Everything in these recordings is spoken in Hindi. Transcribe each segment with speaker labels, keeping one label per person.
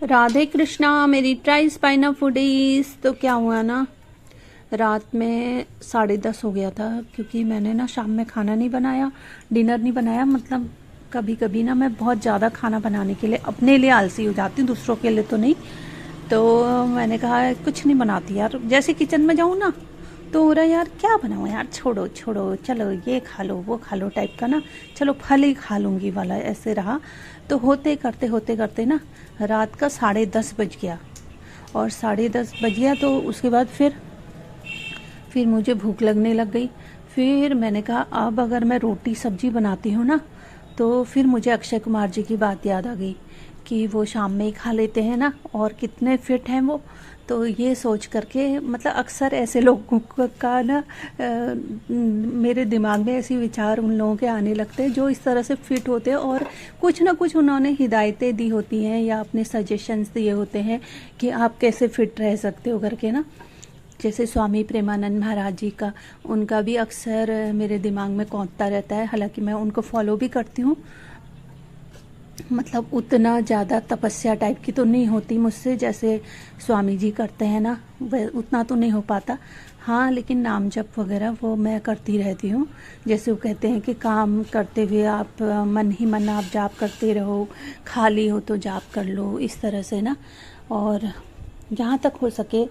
Speaker 1: राधे कृष्णा मेरी ट्राई स्पाइना फूडीज। तो क्या हुआ ना, रात में 10:30 हो गया था क्योंकि मैंने ना शाम में खाना नहीं बनाया, डिनर नहीं बनाया। मतलब कभी कभी ना मैं बहुत ज़्यादा खाना बनाने के लिए अपने लिए आलसी हो जाती हूँ, दूसरों के लिए तो नहीं। तो मैंने कहा कुछ नहीं बनाती यार, जैसे किचन में जाऊँ ना तो हो रहा यार क्या बनाऊँ यार, छोड़ो छोड़ो, चलो ये खा लो वो खा लो टाइप का ना, चलो फल ही खा लूँगी वाला ऐसे रहा। तो होते करते ना रात का 10:30 बज गया। और 10:30 बज गया तो उसके बाद फिर मुझे भूख लगने लग गई। फिर मैंने कहा अब अगर मैं रोटी सब्जी बनाती हूँ ना तो फिर मुझे अक्षय कुमार जी की बात याद आ गई कि वो शाम में ही खा लेते हैं ना, और कितने फिट हैं वो। तो ये सोच करके मतलब अक्सर ऐसे लोगों का ना मेरे दिमाग में ऐसे विचार उन लोगों के आने लगते हैं जो इस तरह से फिट होते हैं, और कुछ ना कुछ उन्होंने हिदायतें दी होती हैं या अपने सजेशंस दिए होते हैं कि आप कैसे फिट रह सकते हो करके ना। जैसे स्वामी प्रेमानंद महाराज जी का, उनका भी अक्सर मेरे दिमाग में कौंधता रहता है। हालांकि मैं उनको फॉलो भी करती हूँ, मतलब उतना ज़्यादा तपस्या टाइप की तो नहीं होती मुझसे जैसे स्वामी जी करते हैं ना, वह उतना तो नहीं हो पाता। हाँ लेकिन नाम जप वगैरह वो मैं करती रहती हूँ। जैसे वो कहते हैं कि काम करते हुए आप मन ही मन आप जाप करते रहो, खाली हो तो जाप कर लो, इस तरह से ना। और जहाँ तक हो सके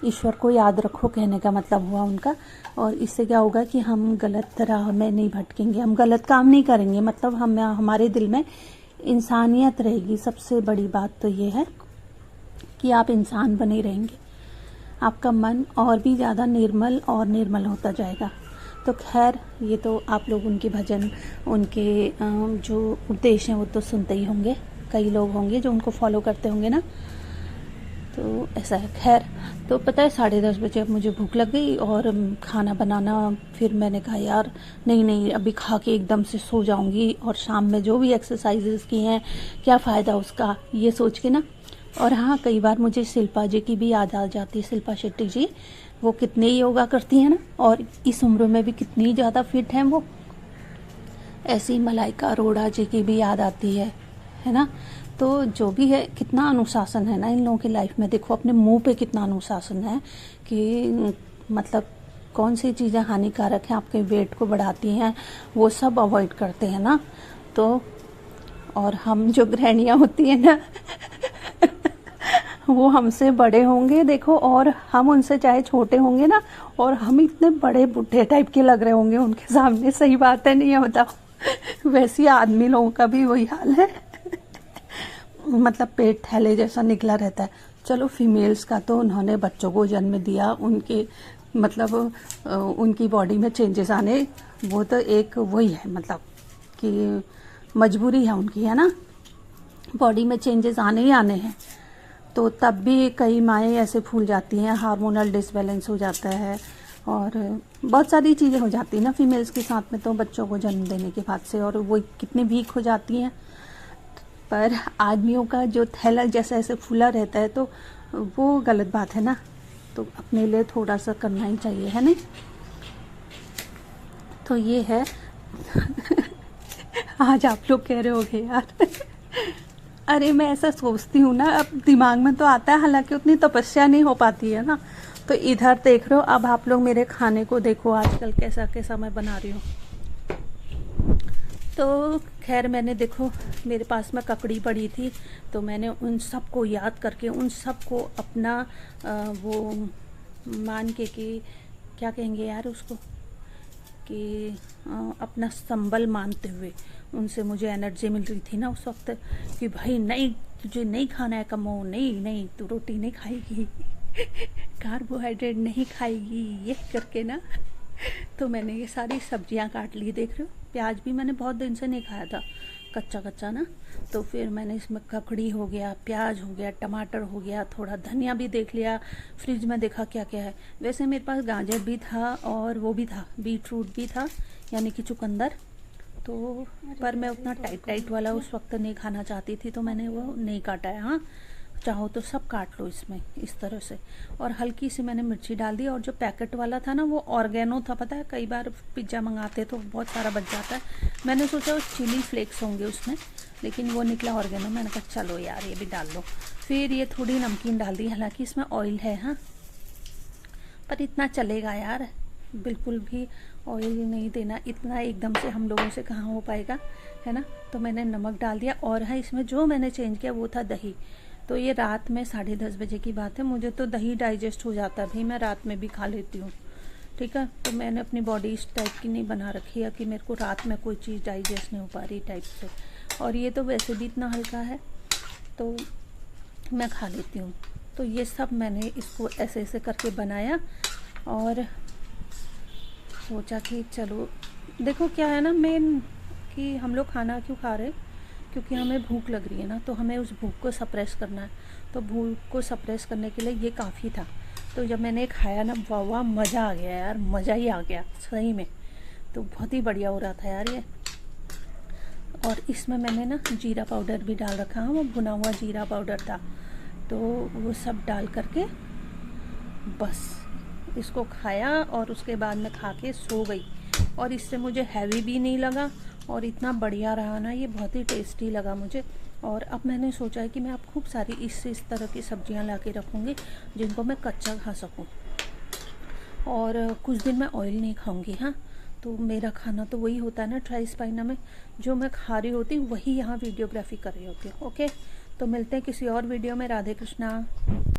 Speaker 1: ईश्वर को याद रखो, कहने का मतलब हुआ उनका। और इससे क्या होगा कि हम गलत राह में नहीं भटकेंगे, हम गलत काम नहीं करेंगे, मतलब हम हमारे दिल में इंसानियत रहेगी। सबसे बड़ी बात तो ये है कि आप इंसान बने रहेंगे, आपका मन और भी ज़्यादा निर्मल और निर्मल होता जाएगा। तो खैर ये तो आप लोग उनके भजन, उनके जो उपदेश हैं वो तो सुनते ही होंगे, कई लोग होंगे जो उनको फॉलो करते होंगे ना। तो ऐसा है। खैर तो पता है 10:30 बजे अब मुझे भूख लग गई और खाना बनाना, फिर मैंने कहा यार नहीं अभी खा के एकदम से सो जाऊंगी, और शाम में जो भी एक्सरसाइजेस की हैं क्या फ़ायदा उसका, ये सोच के ना। और हाँ कई बार मुझे शिल्पा जी की भी याद आ जाती है, शिल्पा शेट्टी जी, वो कितने योगा करती हैं ना, और इस उम्र में भी कितनी ज़्यादा फिट हैं वो। ऐसी मलाइका अरोड़ा जी की भी याद आती है ना। तो जो भी है, कितना अनुशासन है ना इन लोगों की लाइफ में। देखो अपने मुंह पे कितना अनुशासन है कि मतलब कौन सी चीज़ें हानिकारक हैं, आपके वेट को बढ़ाती हैं, वो सब अवॉइड करते हैं ना। तो और हम जो गृहिणियाँ होती हैं ना वो हमसे बड़े होंगे देखो, और हम उनसे चाहे छोटे होंगे ना, और हम इतने बड़े बुढ़े टाइप के लग रहे होंगे उनके सामने। सही बात है नहीं है, बताओ। वैसे आदमी लोगों का भी वही हाल है मतलब पेट थैले जैसा निकला रहता है। चलो फीमेल्स का तो उन्होंने बच्चों को जन्म दिया, उनके मतलब उनकी बॉडी में चेंजेस आने, वो तो एक वही है, मतलब कि मजबूरी है उनकी, है ना, बॉडी में चेंजेस आने ही आने हैं। तो तब भी कई माएँ ऐसे फूल जाती हैं, हार्मोनल डिसबैलेंस हो जाता है, और बहुत सारी चीज़ें हो जाती हैं ना फीमेल्स के साथ में तो बच्चों को जन्म देने के बाद से, और वो कितनी वीक हो जाती हैं। पर आदमियों का जो थैला जैसा ऐसे फूला रहता है तो वो गलत बात है ना। तो अपने लिए थोड़ा सा करना ही चाहिए, है नहीं। तो ये है आज आप लोग कह रहे होगे यार अरे मैं ऐसा सोचती हूँ ना, अब दिमाग में तो आता है, हालांकि उतनी तपस्या नहीं हो पाती है ना। तो इधर देख रहे हो, अब आप लोग मेरे खाने को देखो आजकल कैसा कैसा मैं बना रही हूँ। तो खैर मैंने देखो मेरे पास में ककड़ी पड़ी थी, तो मैंने उन सब को याद करके, उन सब को अपना वो मान के कि क्या कहेंगे यार उसको, कि अपना संबल मानते हुए उनसे मुझे एनर्जी मिल रही थी ना उस वक्त कि भाई नहीं तुझे नहीं खाना है कमो, नहीं तू रोटी नहीं खाएगी कार्बोहाइड्रेट नहीं खाएगी, ये करके ना। तो मैंने ये सारी सब्जियां काट ली, देख रहे हो। प्याज भी मैंने बहुत दिन से नहीं खाया था, कच्चा ना। तो फिर मैंने इसमें ककड़ी हो गया, प्याज हो गया, टमाटर हो गया, थोड़ा धनिया भी देख लिया, फ्रिज में देखा क्या क्या है। वैसे मेरे पास गाजर भी था और वो भी था, बीट रूट भी था, यानी कि चुकंदर। तो पर मैं उतना टाइट वाला उस वक्त नहीं खाना चाहती थी, तो मैंने वो नहीं काटा है। हाँ चाहो तो सब काट लो इसमें इस तरह से। और हल्की सी मैंने मिर्ची डाल दी, और जो पैकेट वाला था ना वो ऑर्गेनो था, पता है कई बार पिज्ज़ा मंगाते तो बहुत सारा बच जाता है। मैंने सोचा वो चिली फ्लेक्स होंगे उसमें, लेकिन वो निकला ऑर्गेनो। मैंने कहा चलो यार ये भी डाल लो। फिर ये थोड़ी नमकीन डाल दी, हालांकि इसमें ऑयल है हाँ, पर इतना चलेगा यार, बिल्कुल भी ऑयल नहीं देना इतना, एकदम से हम लोगों से कहाँ हो पाएगा, है ना। तो मैंने नमक डाल दिया। और है इसमें जो मैंने चेंज किया वो था दही। तो ये रात में 10:30 बजे की बात है, मुझे तो दही डाइजेस्ट हो जाता है भाई, मैं रात में भी खा लेती हूँ, ठीक है। तो मैंने अपनी बॉडी इस टाइप की नहीं बना रखी है कि मेरे को रात में कोई चीज़ डाइजेस्ट नहीं हो पा रही टाइप से। और ये तो वैसे भी इतना हल्का है तो मैं खा लेती हूँ। तो ये सब मैंने इसको ऐसे ऐसे करके बनाया और सोचा कि चलो देखो क्या है ना, मेन कि हम लोग खाना क्यों खा रहे, क्योंकि हमें भूख लग रही है ना, तो हमें उस भूख को सप्रेस करना है। तो भूख को सप्रेस करने के लिए ये काफ़ी था। तो जब मैंने खाया ना, वाह वाह मज़ा आ गया यार, मज़ा ही आ गया सही में। तो बहुत ही बढ़िया हो रहा था यार ये। और इसमें मैंने ना जीरा पाउडर भी डाल रखा है, वो भुना हुआ जीरा पाउडर था। तो वो सब डाल करके बस इसको खाया और उसके बाद मैं खा के सो गई। और इससे मुझे हैवी भी नहीं लगा और इतना बढ़िया रहा ना, ये बहुत ही टेस्टी लगा मुझे। और अब मैंने सोचा है कि मैं अब खूब सारी इस तरह की सब्जियां ला के रखूँगी जिनको मैं कच्चा खा सकूँ। और कुछ दिन मैं ऑयल नहीं खाऊंगी हाँ। तो मेरा खाना तो वही होता है ना ट्राई स्पाइना में, जो मैं खा रही होती हूँ वही यहाँ वीडियोग्राफी कर रही होती हूँ। ओके, तो मिलते हैं किसी और वीडियो में। राधे कृष्णा।